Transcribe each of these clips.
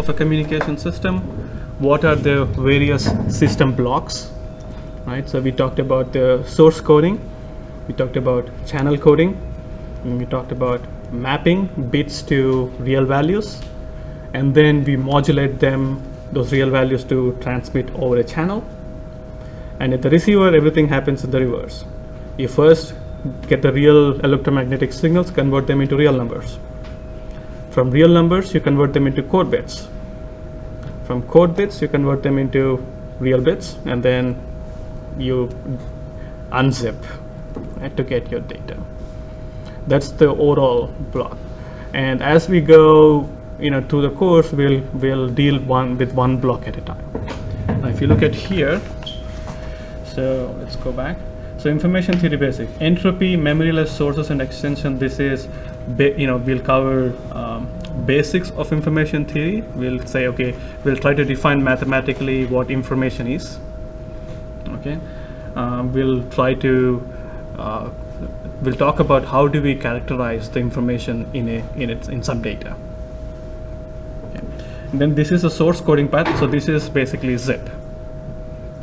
of a communication system, what are the various system blocks, right? So we talked about the source coding, we talked about channel coding, and we talked about mapping bits to real values, and then we modulate them, those real values, to transmit over a channel. And at the receiver, everything happens in the reverse. You first get the real electromagnetic signals, convert them into real numbers. From real numbers, you convert them into code bits. From code bits, you convert them into real bits, and then you unzip, right, to get your data. That's the overall block. And as we go, through the course, we'll deal with one block at a time. Now, if you look at here, so let's go back. So information theory basic, entropy, memoryless sources and extension. This is, we'll cover basics of information theory. We'll say, okay, we'll try to define mathematically what information is. Okay, we'll try to we'll talk about how do we characterize the information in some data. Okay. And then this is a source coding path. So this is basically zip,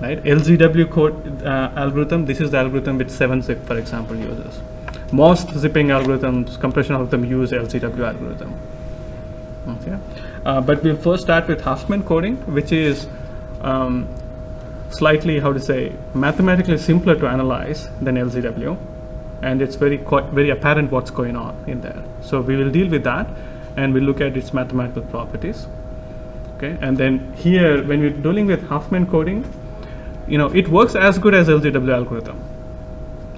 right? LZW code algorithm. This is the algorithm which 7-zip, for example, uses. Most zipping algorithms, compression algorithm, use LZW algorithm. Okay, but we'll first start with Huffman coding, which is slightly, mathematically simpler to analyze than LZW, and it's very apparent what's going on in there. So we will deal with that, and we'll look at its mathematical properties. Okay, and then here, when we're dealing with Huffman coding, it works as good as LZW algorithm,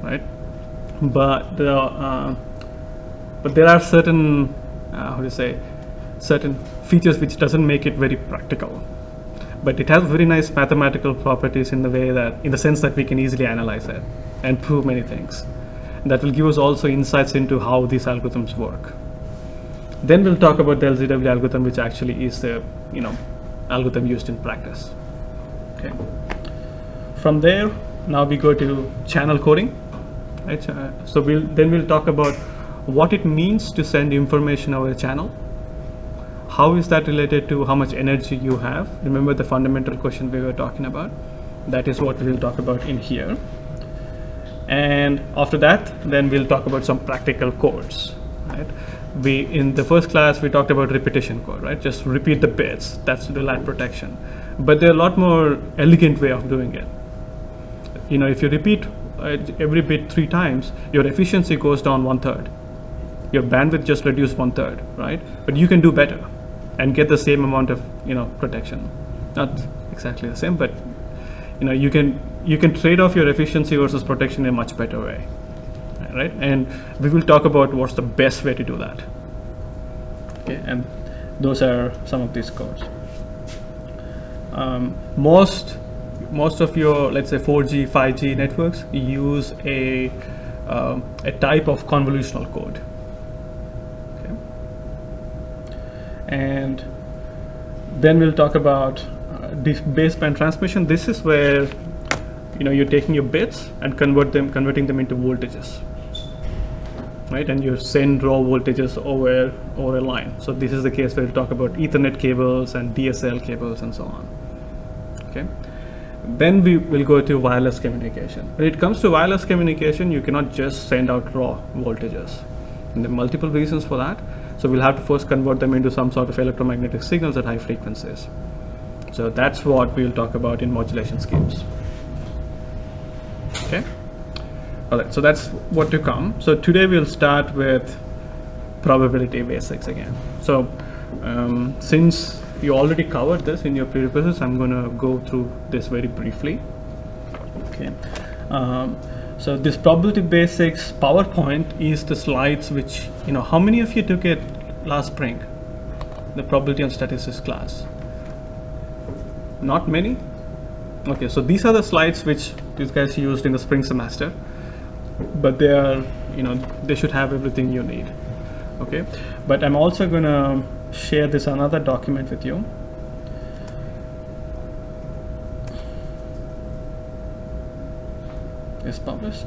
right? But there are certain certain features which doesn't make it very practical. But it has very nice mathematical properties in the sense that we can easily analyze it and prove many things. That will give us also insights into how these algorithms work. Then we'll talk about the LZW algorithm, which actually is the algorithm used in practice. Okay. From there, now we go to channel coding. Right? So we'll talk about what it means to send information over a channel. How is that related to how much energy you have? Remember the fundamental question we were talking about? That is what we'll talk about in here. And after that, then we'll talk about some practical codes. Right? In the first class, we talked about repetition code, right? Just repeat the bits. That's the lat protection. But there are a lot more elegant way of doing it. If you repeat every bit 3 times, your efficiency goes down 1/3. Your bandwidth just reduced 1/3, right? But you can do better and get the same amount of protection. Not exactly the same, but you can trade off your efficiency versus protection in a much better way, right? And we will talk about what's the best way to do that. Okay, and those are some of these codes. Most of your, let's say, 4G, 5G networks use a type of convolutional code. Okay. And then we'll talk about baseband transmission. This is where you're taking your bits and converting them into voltages, right? And you send raw voltages over a line. So this is the case where we talk about Ethernet cables and DSL cables and so on. Okay. Then we will go to wireless communication. When it comes to wireless communication, you cannot just send out raw voltages. And there are multiple reasons for that. So we'll have to first convert them into some sort of electromagnetic signals at high frequencies. So that's what we'll talk about in modulation schemes. Okay. All right. So that's what to come. So today we'll start with probability basics again. So since you already covered this in your prerequisites, I'm going to go through this very briefly. Okay. So this probability basics PowerPoint is the slides which, how many of you took it last spring? The probability and statistics class? Not many? Okay, so these are the slides which these guys used in the spring semester, but they are, they should have everything you need. Okay, but I'm also going to share this another document with you. Is published.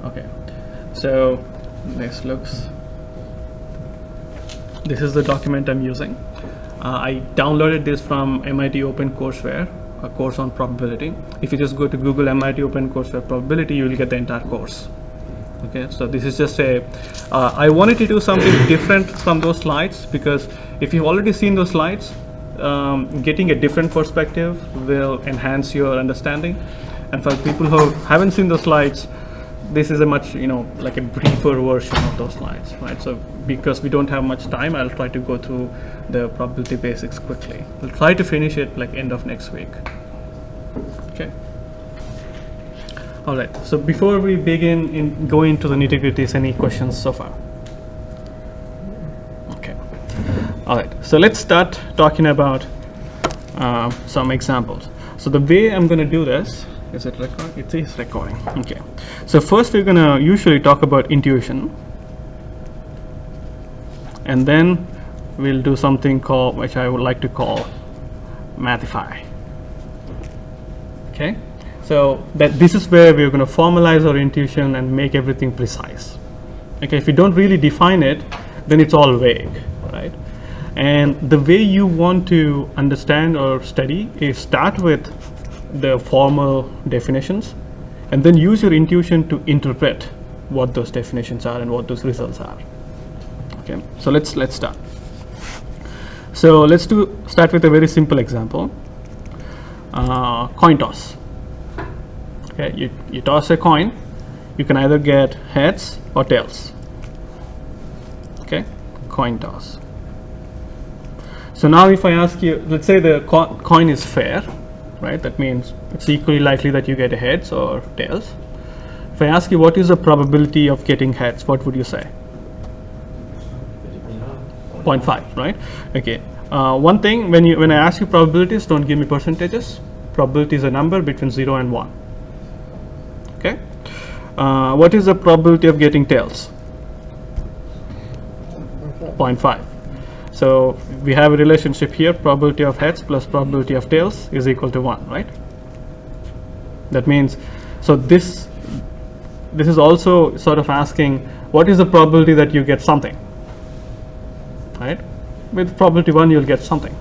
Okay, so this looks This is the document I'm using. I downloaded this from MIT OpenCourseware, a course on probability. If you just go to Google MIT OpenCourseware probability, you will get the entire course. Okay, so this is just a, I wanted to do something different from those slides, because if you've already seen those slides, getting a different perspective will enhance your understanding. And for people who haven't seen those slides, this is a much, like a briefer version of those slides, right? So because we don't have much time, I'll try to go through the probability basics quickly. We'll try to finish it like end of next week. Okay. All right. So before we begin go into the nitty-gritties, any questions so far? Okay. All right. So let's start talking about some examples. So the way I'm going to do this, is it recording? It is recording. Okay. So first we're going to usually talk about intuition, and then we'll do something called, which I would like to call Mathify. Okay. So that this is where we're going to formalize our intuition and make everything precise. Okay. If you don't really define it, then it's all vague, right? And the way you want to understand or study is start with the formal definitions, and then use your intuition to interpret what those definitions are and what those results are. Okay, so let's start. So let's start with a very simple example. Coin toss. Okay, you toss a coin, you can either get heads or tails. Okay, coin toss. So now if I ask you, let's say the coin is fair, right? That means it's equally likely that you get heads or tails. If I ask you what is the probability of getting heads, what would you say? 0.5, right? Okay. One thing, when I ask you probabilities, don't give me percentages. Probability is a number between 0 and 1. Okay. What is the probability of getting tails? 0.5. So we have a relationship here, probability of heads plus probability of tails is equal to 1, right? That means, so this is also sort of asking, what is the probability that you get something, right? With probability 1, you'll get something.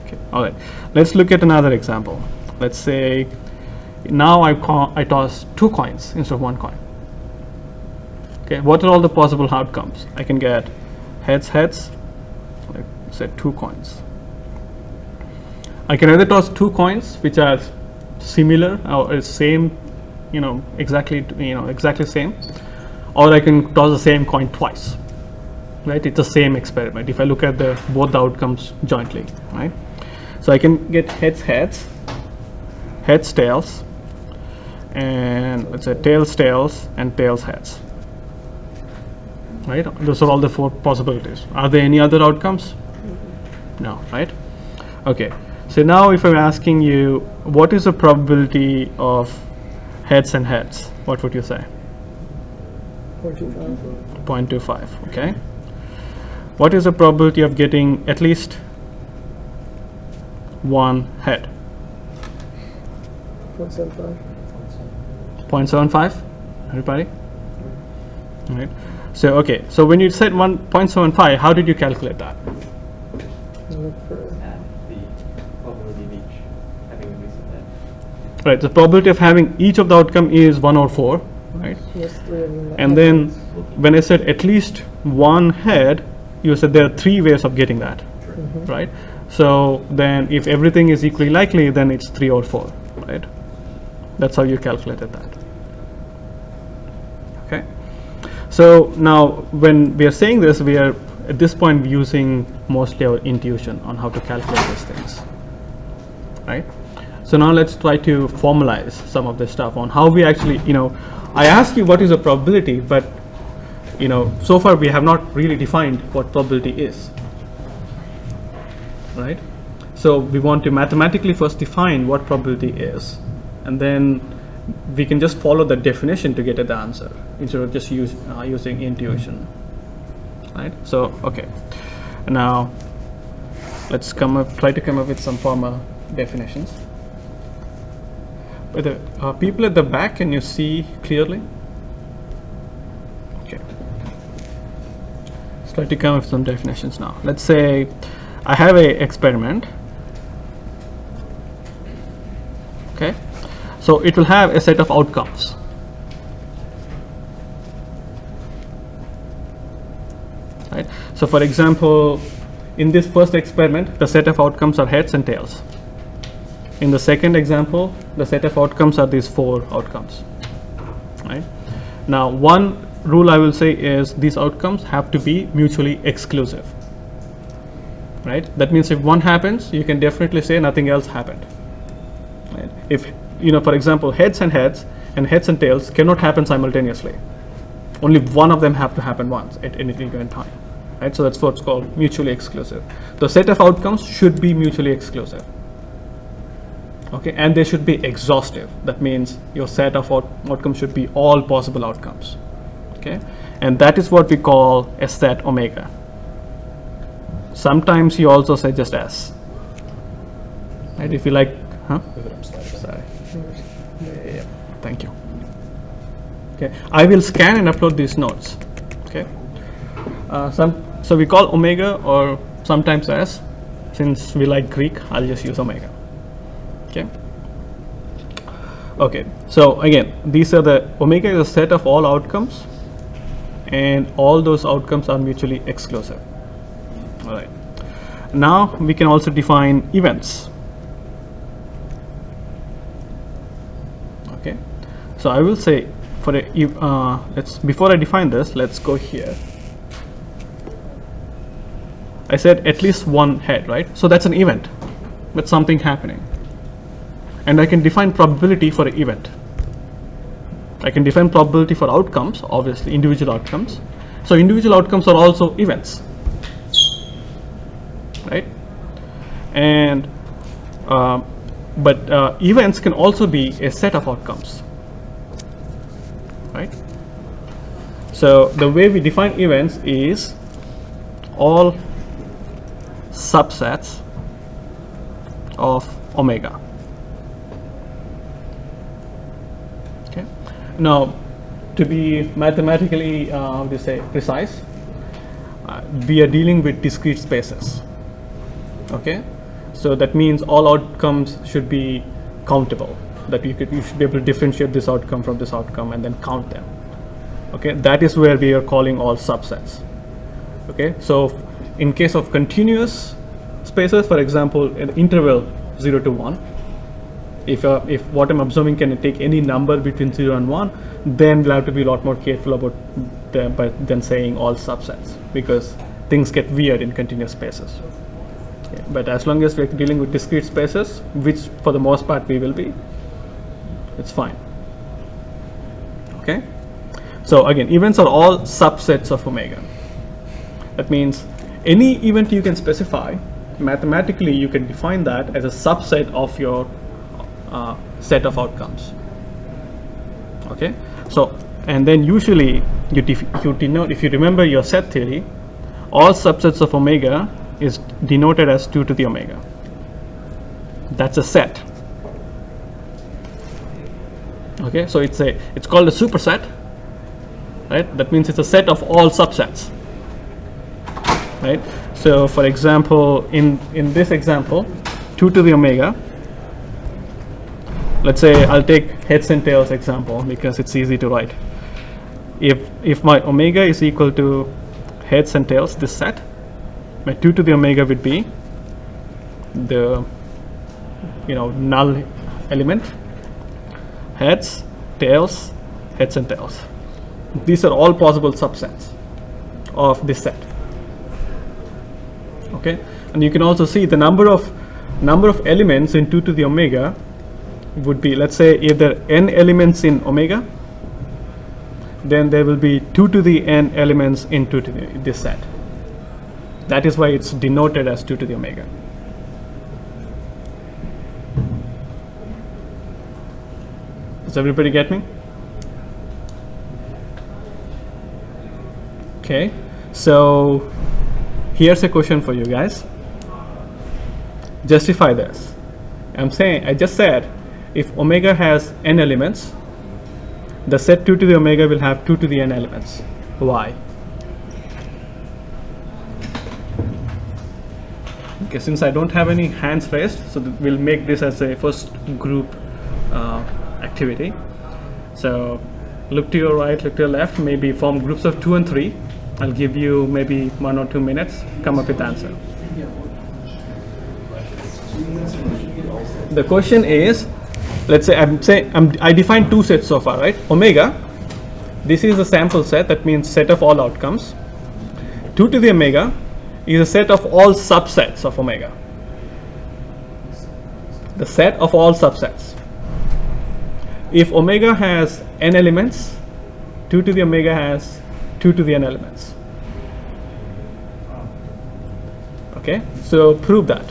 Okay, all right. Let's look at another example. Let's say now I toss 2 coins instead of 1 coin. Okay, what are all the possible outcomes? I can get heads, like say 2 coins. I can either toss 2 coins which are similar or same, exactly same, or I can toss the same coin twice, right? It's the same experiment if I look at both the outcomes jointly, right? So I can get heads, tails, and let's say tails, and tails, heads. Right? Those are all the 4 possibilities. Are there any other outcomes? No, right? Okay. So now if I'm asking you, what is the probability of heads and heads? What would you say? 0.25. 0.25, okay. What is the probability of getting at least 1 head? 0.75. 0.75? Everybody? All right. So okay, so when you said 1.75, how did you calculate that? Right, the probability of having each of the outcome is 1 or 4, right? Yes, 3 of them. And then when I said at least 1 head, you said there are 3 ways of getting that, right? So then if everything is equally likely, then it's 3 or 4, right? That's how you calculated that. Okay. So now when we are saying this, we are at this point using mostly our intuition on how to calculate these things, right? So now let's try to formalize some of this stuff on how we actually, I asked you what is a probability, but so far we have not really defined what probability is, right? So we want to mathematically first define what probability is, and then we can just follow the definition to get at the answer instead of just using intuition, right? So okay, now let's try to come up with some formal definitions. But the people at the back, can you see clearly? Okay. try to come up with some definitions now. Let's say I have a experiment. Okay, so it will have a set of outcomes. Right. So for example, in this first experiment, the set of outcomes are heads and tails. In the second example, the set of outcomes are these 4 outcomes. Right. Now, one rule I will say is these outcomes have to be mutually exclusive. Right. That means if one happens, you can definitely say nothing else happened. Right. If for example, heads and tails cannot happen simultaneously. Only one of them have to happen once at any given time. Right. So that's what's called mutually exclusive. The set of outcomes should be mutually exclusive. Okay, and they should be exhaustive. That means your set of outcomes should be all possible outcomes. Okay, and that is what we call a set omega. Sometimes you also say just S. Right, if you like, Sorry. Yeah, thank you. Okay, I will scan and upload these notes. Okay, so we call omega or sometimes S. Since we like Greek, I'll just use omega. Okay, so again, these are the omega is a set of all outcomes, and all those outcomes are mutually exclusive. All right, now we can also define events. Okay, so I will say for a before I define this, let's go here. I said at least one head, right? So that's an event with something happening. And I can define probability for an event. I can define probability for outcomes, obviously, individual outcomes. So individual outcomes are also events, right? And but events can also be a set of outcomes, right? So the way we define events is all subsets of omega. Now, to be mathematically precise, we are dealing with discrete spaces. Okay, so that means all outcomes should be countable. That you should be able to differentiate this outcome from this outcome and then count them. Okay, that is where we are calling all subsets. Okay, so in case of continuous spaces, for example, an interval 0 to 1. If what I'm observing can take any number between 0 and 1, then we'll have to be a lot more careful about than saying all subsets, because things get weird in continuous spaces. Okay. But as long as we're dealing with discrete spaces, which for the most part we will be, it's fine. Okay. So again, events are all subsets of omega. That means any event you can specify, mathematically you can define that as a subset of your set of outcomes. Okay, so and then usually you denote, if you remember your set theory, all subsets of omega is denoted as 2 to the omega. That's a set. Okay, so it's called a superset, right? That means it's a set of all subsets, right? So for example, in this example, 2 to the omega, let's say I'll take heads and tails example because it's easy to write. If my omega is equal to heads and tails, this set, my 2 to the omega would be the null element, heads, tails, heads and tails. These are all possible subsets of this set. Okay, and you can also see the number of elements in 2 to the omega would be, let's say if there are n elements in omega, then there will be 2 to the n elements in this set. That is why it's denoted as 2 to the omega. Does everybody get me? Okay, so here's a question for you guys. Justify this. I just said if omega has n elements, the set 2 to the omega will have 2 to the n elements. Why? Okay, since I don't have any hands raised, so we'll make this as a first group activity. So look to your right, look to your left, maybe form groups of 2 and 3. I'll give you maybe 1 or 2 minutes, come up with the answer. The question is, let's say I defined 2 sets so far, right? Omega, this is a sample set, that means set of all outcomes. 2 to the omega is a set of all subsets of omega. The set of all subsets. If omega has n elements, 2 to the omega has 2 to the n elements. Okay, so prove that.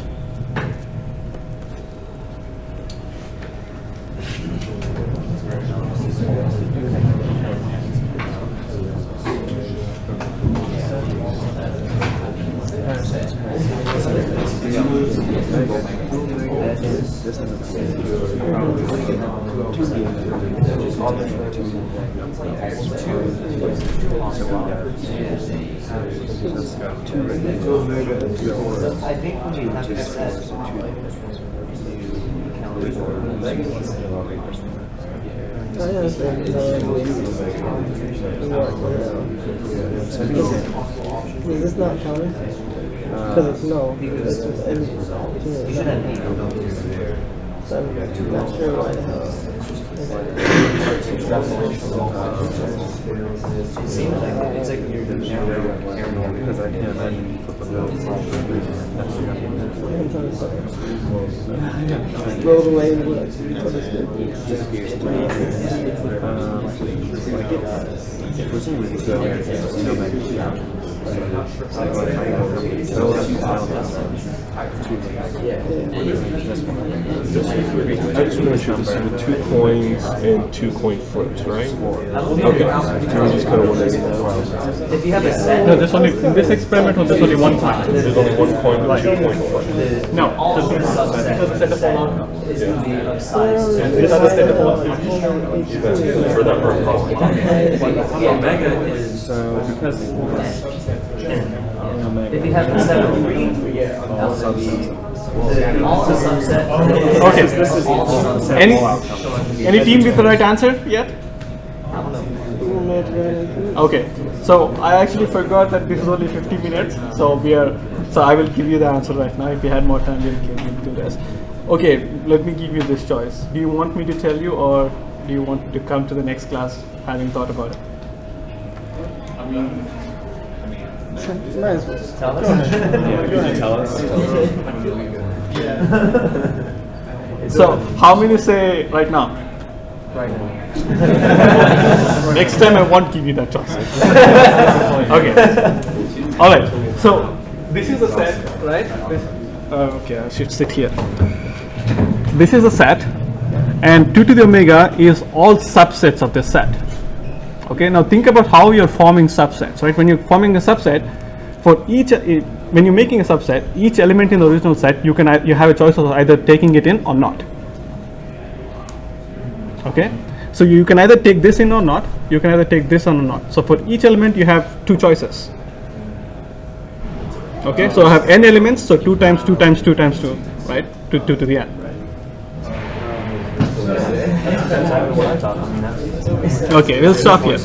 I think when you have to set Is this not counting? Because it's no. It's you should have 8. So I'm not sure why the hell. It seems like it's like you're because I can't imagine you flip a bill. Roll away and what? Presumably, so, you know, maybe, I just want to make sure this is with 2 coins and 2 coin flips, right? Okay. So we just kind of want to. if you have a set. No, there's only, in this experiment, there's only 1 coin. There's only 1 coin and 2 coin flip. No, All this the is a set of all subset outcomes. is going to be of size. And these are the set of all outcomes. For that purpose. Yeah, Omega is. so because If you have a set of 3, that would be all the subset. Okay. This is all the subset. Any team with the right answer yet? Okay, so I actually forgot that this is only 50 minutes, so I will give you the answer right now. If you had more time, we'll do this. Okay, let me give you this choice. Do you want me to tell you, or do you want to come to the next class having thought about it? Might as well just Tell us. tell us. So, how many say right now? Right now. Next time I won't give you that choice. Okay. All right. So this is a set, right? Okay, I should sit here. This is a set, and 2 to the omega is all subsets of this set. Okay. Now think about how you're forming subsets, right? When you're forming a subset, for each when you're making a subset, each element in the original set, you have a choice of either taking it in or not. Okay, so you can either take this in or not, you can either take this on or not. So for each element you have 2 choices. Okay, so I have n elements, so 2 times 2 times 2 times 2, right, to the n. Okay, we'll stop here.